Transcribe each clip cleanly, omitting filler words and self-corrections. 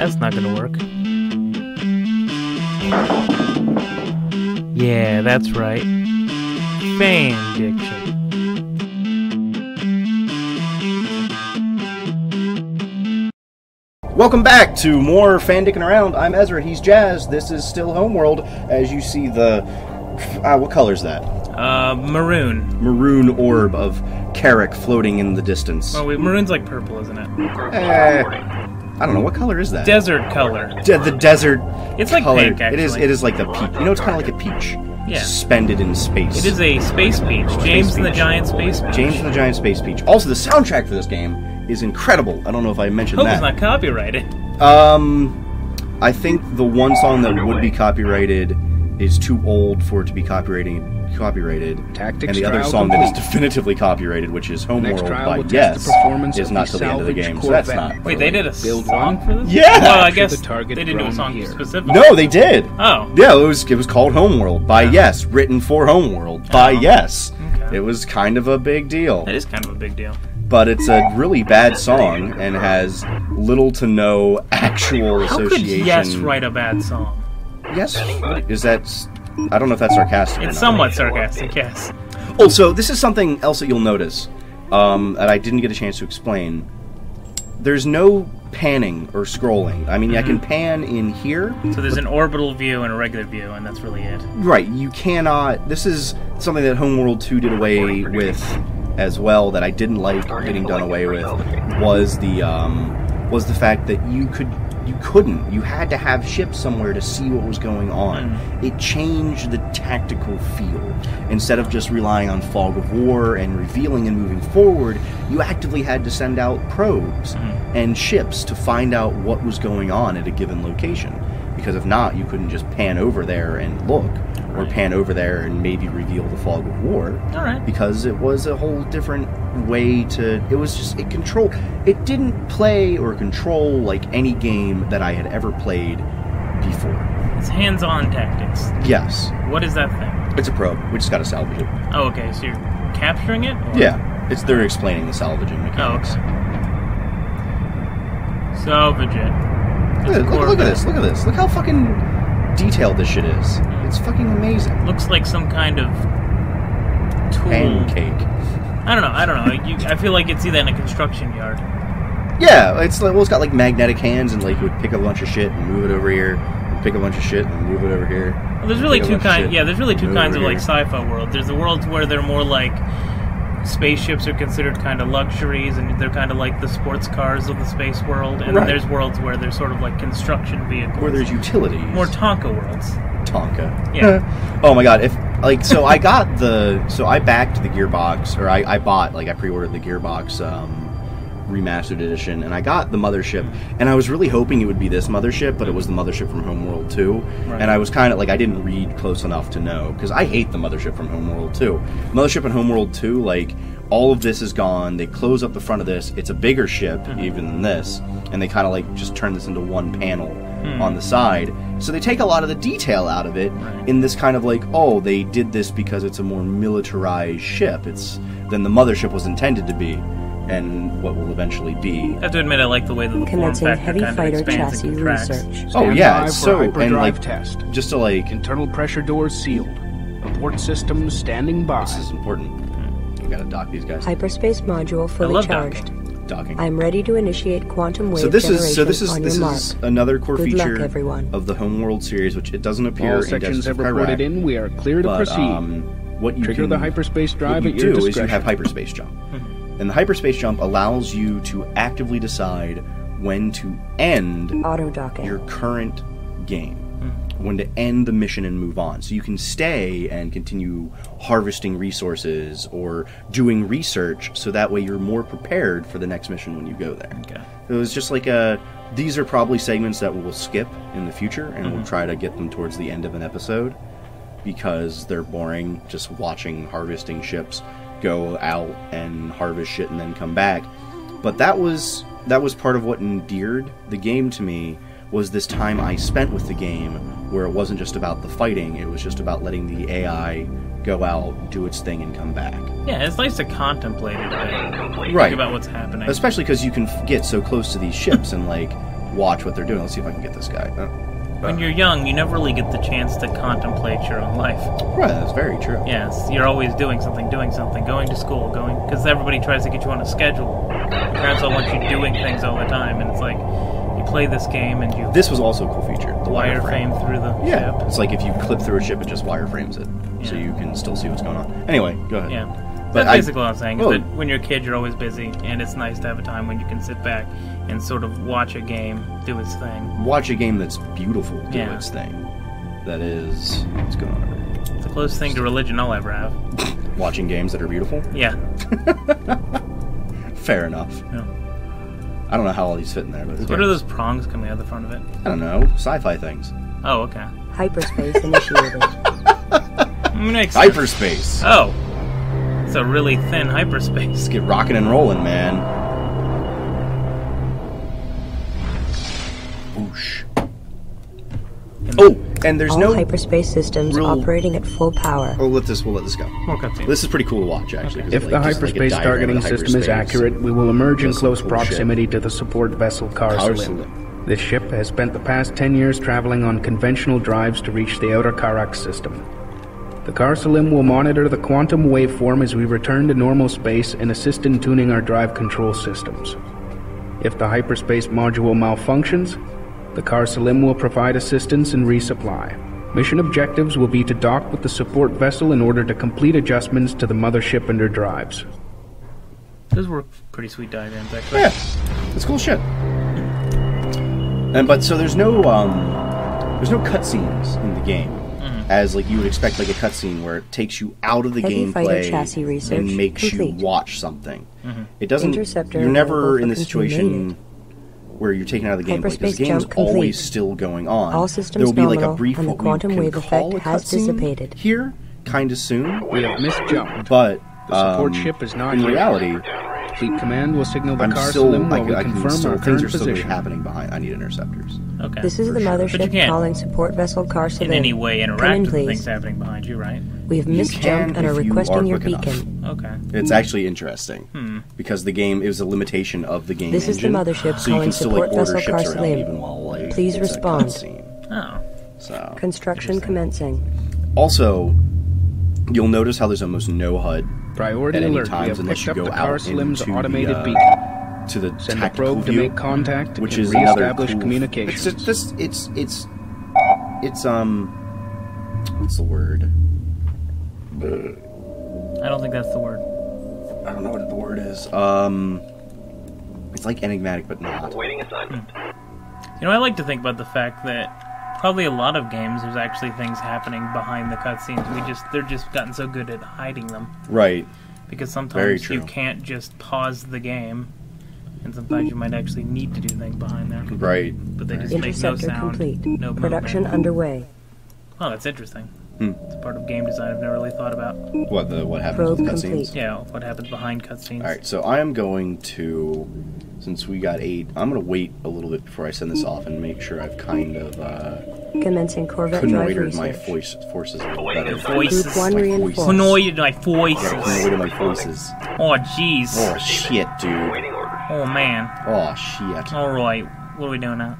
That's not gonna work. Yeah, that's right. Fan diction. Welcome back to more Fan Dicking Around. I'm Ezra, he's Jazz. This is still Homeworld. As you see the... what color is that? Maroon. Maroon orb of Carrick floating in the distance. Oh, wait, maroon's like purple, isn't it? I don't know, what color is that? Desert color. The desert It's like color. pink, actually. It is like the peach. You know, it's kind of like a peach. Yeah. Suspended in space. It is a space peach. James and the Giant Space Peach. James and the Giant Space Peach. Also, the soundtrack for this game is incredible. I don't know if I mentioned Hope that. it's not copyrighted. I think the one song that would be copyrighted is too old for it to be copyrighted. Tactics And the other trial song complete. that is definitively copyrighted, which is Homeworld trial by will test Yes, the performance is of not the till the end of the salvaged game, so that's Corvette. not. Wait, they did a Build song one. for this? Yeah! Well, I Capture guess the target they didn't do a drone song here. specifically. No, they did. Oh. Yeah, it was called Homeworld by Yes, written for Homeworld by Yes. Okay. It was kind of a big deal. That is kind of a big deal. But it's a really bad song and has little to no actual How association. could Yes write a bad song? Yes? Is that... I don't know if that's sarcastic or It's not. somewhat sarcastic, yes. Also, this is something else that you'll notice that I didn't get a chance to explain. There's no panning or scrolling. I mean, I can pan in here. So there's an orbital view and a regular view, and that's really it. Right, you cannot... This is something that Homeworld 2 did away with as well that I didn't like getting done away with, was the fact that you couldn't. You had to have ships somewhere to see what was going on. It changed the tactical feel. Instead of just relying on fog of war and revealing and moving forward, you actively had to send out probes and ships to find out what was going on at a given location. Because if not, you couldn't just pan over there and look, or pan over there and maybe reveal the fog of war. All right. Because it was a whole different way to... It was just... It didn't play or control like any game that I had ever played before. It's hands-on tactics. Yes. What is that thing? It's a probe. We just gotta salvage it. Oh, okay, so you're capturing it? Or? Yeah. They're explaining the salvaging mechanics. Oh, okay. Salvage it. Look at this. Look at this. Look how fucking detailed this shit is. It's fucking amazing. Looks like some kind of tool. Pancake. I don't know. I feel like you'd see that in a construction yard. Yeah, it's got like magnetic hands, and like you would pick a bunch of shit and move it over here, and pick a bunch of shit and move it over here. Well, there's really Pick a two bunch of kinds. shit Yeah, there's really two and kinds of move like over here. sci-fi world. There's the worlds where they're more like spaceships are considered kind of luxuries, and they're kind of like the sports cars of the space world. And Right. then there's worlds where they're sort of like construction vehicles. Where there's utilities. more Tonka worlds. Tonka. Yeah. Oh my god, so I backed the Gearbox, or I pre-ordered the Gearbox remastered edition, and I got the mothership, and I was really hoping it would be this mothership, but it was the mothership from Homeworld 2, Right. and I was kind of like, I didn't read close enough to know, because I hate the mothership from Homeworld 2. Mothership in Homeworld 2, like, all of this is gone, they close up the front of this, it's a bigger ship, even than this, and they kind of like just turn this into one panel on the side, so they take a lot of the detail out of it in this kind of like, oh, they did this because it's a more militarized ship, than the mothership was intended to be, and what will eventually be. I have to admit, I like the way that the form Commencing factor heavy kind of fighter expands chassis and contracts. research. Oh Stand yeah, by it's for so and hyperdrive like test. just to like Internal pressure doors sealed. Abort systems standing by. this is important. We gotta dock these guys. Hyperspace module fully love charged. Docking. I'm ready to initiate quantum wave So this generation is on this your is mark. another core Good luck, feature everyone. of the Homeworld series, which it doesn't appear All in sections Deserts have of reported Iraq, in. We are clear to but proceed. what you Trigger can the hyperspace drive what at you your do is you discretion. have hyperspace jump, and the hyperspace jump allows you to actively decide when to end Auto docking. your current game, when to end the mission and move on. So you can stay and continue harvesting resources or doing research, so that way you're more prepared for the next mission when you go there. Okay. It was just like these are probably segments that we'll skip in the future, and we'll try to get them towards the end of an episode, because they're boring, just watching harvesting ships go out and harvest shit and then come back. But that was part of what endeared the game to me, was this time I spent with the game, where it wasn't just about the fighting, it was just about letting the AI go out, do its thing, and come back. Yeah, it's nice to contemplate it a bit. Right. Think about what's happening. Especially because you can get so close to these ships and, like, watch what they're doing. Let's see if I can get this guy. When you're young, you never really get the chance to contemplate your own life. Right, that's very true. Yes, you're always doing something, going to school, because everybody tries to get you on a schedule. Your parents all want you doing things all the time, and it's like, you play this game and you... This was also a cool feature. The wireframe through the ship. It's like if you clip through a ship, it just wireframes it. Yeah. So you can still see what's going on. Anyway, go ahead. Yeah. But That's basically what I'm saying, is that when you're a kid, you're always busy, and it's nice to have a time when you can sit back and sort of watch a game do its thing. Watch a game that's beautiful do its thing. That is... What's going on over here? It's the closest thing to religion I'll ever have. Watching games that are beautiful? Yeah. Fair enough. Yeah. I don't know how all these fit in there. But what are those prongs coming out the front of it? I don't know. Sci-fi things. Oh, okay. Hyperspace initiated. Hyperspace. Oh. It's a really thin hyperspace. Let's get rocking and rolling, man. Whoosh. Oh, and there's All hyperspace systems operating at full power. We'll let this go. More cutscenes. This is pretty cool to watch, actually. If the hyperspace targeting system is accurate, we will emerge in close proximity to the support vessel Carsalim. This ship has spent the past 10 years traveling on conventional drives to reach the outer Karak system. The Carsalim will monitor the quantum waveform as we return to normal space and assist in tuning our drive control systems. If the hyperspace module malfunctions, the Carsalim will provide assistance and resupply. Mission objectives will be to dock with the support vessel in order to complete adjustments to the mothership and her drives. Those were pretty sweet diagrams, actually. Yeah, it's cool shit. But so there's no cutscenes in the game. As like you would expect, like a cutscene where it takes you out of the gameplay and makes you watch something. It doesn't. You're never in the situation where you're taken out of the gameplay because the game's always still going on. All systems there will be like a brief and the quantum wave effect has dissipated. Here, kind of soon. We have misjumped. But the support ship is not in reality. Fleet Command will signal the Carsalim while we confirm our things current are still position. happening behind. I need interceptors. Okay. This is the mothership calling support vessel Carsalim. In any way interact with things happening behind you, right? We have misjumped and are requesting your beacon. Okay. It's actually interesting because the game, it was a limitation of the game This engine, is the mothership so you calling can still like support order vessel ships around even Carsalim. while like Please it's respond. A cutscene. Oh. So construction commencing. Also, you'll notice how there's almost no HUD Priority at any alert. times unless you go out Carsalim's into automated the, beacon. To the Send a tactical probe view, to make contact which and is another reestablish cool. communications. It's what's the word? I don't think that's the word. I don't know what the word is. It's like enigmatic, but not. Waiting assignment. You know, I like to think about the fact that probably a lot of games there's actually things happening behind the cutscenes. They're just gotten so good at hiding them. Right. Because sometimes you can't just pause the game, and sometimes you might actually need to do things behind there. Right. But they just make no sound, complete. no Production movement. underway. Oh, that's interesting. It's part of game design I've never really thought about. What happens with cutscenes? Yeah, what happens behind cutscenes. Alright, so I am going to, since we got 8, I'm going to wait a little bit before I send this off and make sure I've kind of commencing Corvette drive connoitered my research. forces a little better. Voices. Group 1 reinforced. Connoited my voices. Yeah, connoitered my voices. Oh, jeez. Oh, shit, dude. Oh, man. Oh, shit. Alright, what are we doing now?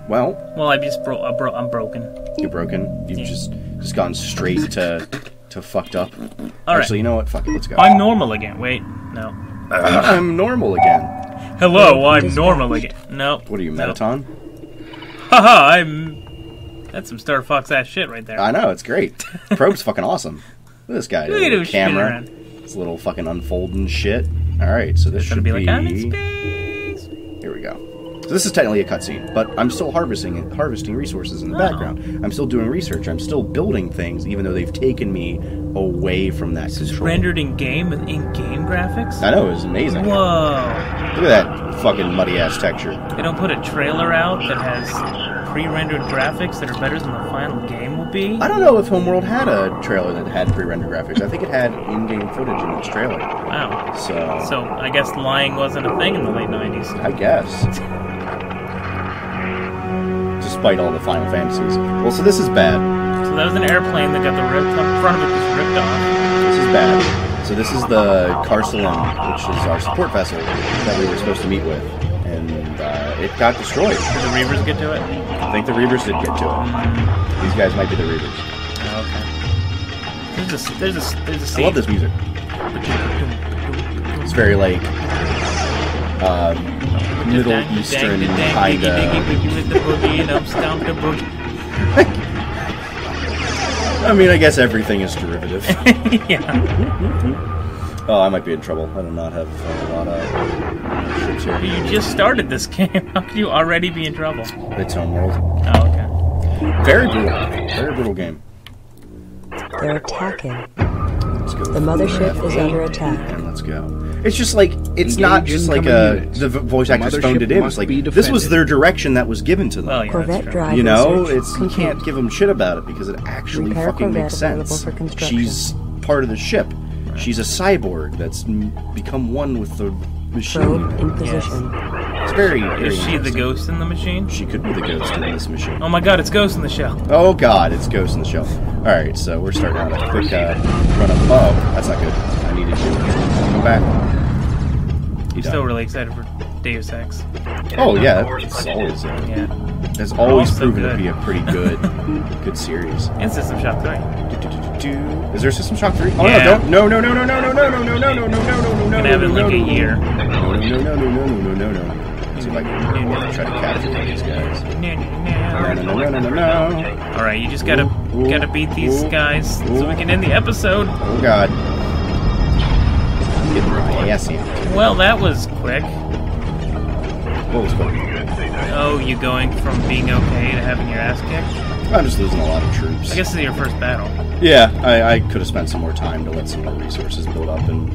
Well, I just I'm broken. You're broken? You've just gone straight to fucked up? All right. Actually, you know what? Fuck it, let's go. I'm normal again. Wait, no. I'm normal again. Hello, I'm normal again. Nope. What are you, Metaton? Haha, that's some Star Fox ass shit right there. I know, it's great. Probe's fucking awesome. Look at this guy. Look at him camera. This little fucking unfolding shit. Alright, so this should be like, I'm in space. Here we go. So this is technically a cutscene, but I'm still harvesting resources in the background. I'm still doing research. I'm still building things, even though they've taken me away from that control. It's rendered in game with in-game graphics. I know, it was amazing. Whoa! Look at that fucking muddy ass texture. They don't put a trailer out that has pre-rendered graphics that are better than the final game will be. I don't know if Homeworld had a trailer that had pre-rendered graphics. I think it had in-game footage in its trailer. Wow. So I guess lying wasn't a thing in the late 90s. I guess. Despite all the Final Fantasies. Well, so this is bad. So that was an airplane that got the front of it just ripped off. This is bad. So this is the Carsalim, which is our support vessel that we were supposed to meet with. and it got destroyed. Did the Reavers get to it? I think the Reavers did get to it. These guys might be the Reavers. Oh, okay. There's a scene. I love this music. It's very like Middle Eastern kind of. I mean, I guess everything is derivative. Yeah. Oh, I might be in trouble. I do not have a lot of ships here. You just started this game. How could you already be in trouble? It's Homeworld. Oh, okay. Very brutal. Very brutal game. They're attacking. Let's go. The mothership is under attack. And let's go. It's just like, it's not just like the voice actors phoned it in. It's like, this was their direction that was given to them. Well, yeah, Corvette drive. You know, research you can't give them shit about it because it actually Repair fucking makes Corvette sense. available for construction. She's part of the ship. She's a cyborg that's become one with the machine. Probe in position. It's very Is she the interesting. ghost in the machine? She could be the ghost in this machine. Oh my god, it's Ghost in the Shell. Oh god, it's Ghost in the Shell. Alright, so we're starting out a quick run up. Oh, that's not good. I needed to go back. I'm still really excited for Deus Ex. Oh yeah, it's always Yeah. has always Also proven good. to be a pretty good series. And System Shock 3. Is there System Shock 3? Oh Yeah. no, don't no. Gonna have it in like a year. No. See if I can try to capture one of these guys. No. Alright, you just gotta beat these guys so we can end the episode. Oh god. I'm getting my ass handed. Well, that was quick. What was going? Oh, you going from being okay to having your ass kicked? I'm just losing a lot of troops. I guess this is your first battle. Yeah, I could have spent some more time to let some more resources build up and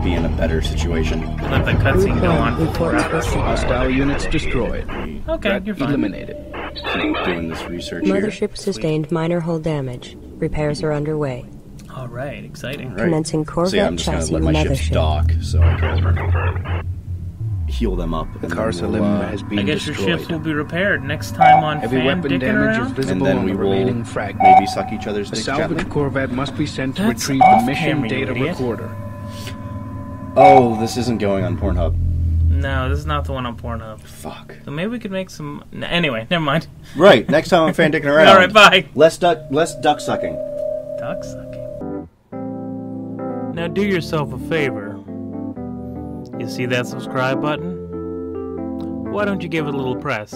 be in a better situation. And let the cutscene go on for 4 hours. Hostile units destroyed. Okay, Threat you're fine. eliminated. Keep doing this research here. Mothership sustained minor hull damage. Repairs are underway. Alright, exciting. Right. Commencing Corvette So yeah, I'm just chassis gonna let my ships mothership. dock so I can heal them up. The and car then cylinder we'll, has been I guess your destroyed. ships will be repaired next time on Heavy Fan weapon Dicking damage is Around. and visible then on we the will remaining fragment. maybe suck each other's The dicks salvage gently. corvette must be sent to That's retrieve the off mission camera, you data idiot. recorder. Oh, this isn't going on Pornhub. No, this is not the one on Pornhub. Fuck. So maybe we could make some... Anyway, never mind. Right, next time I'm fan dicking around. Alright, bye. Less duck sucking. Duck sucking. Now do yourself a favor. You see that subscribe button? Why don't you give it a little press?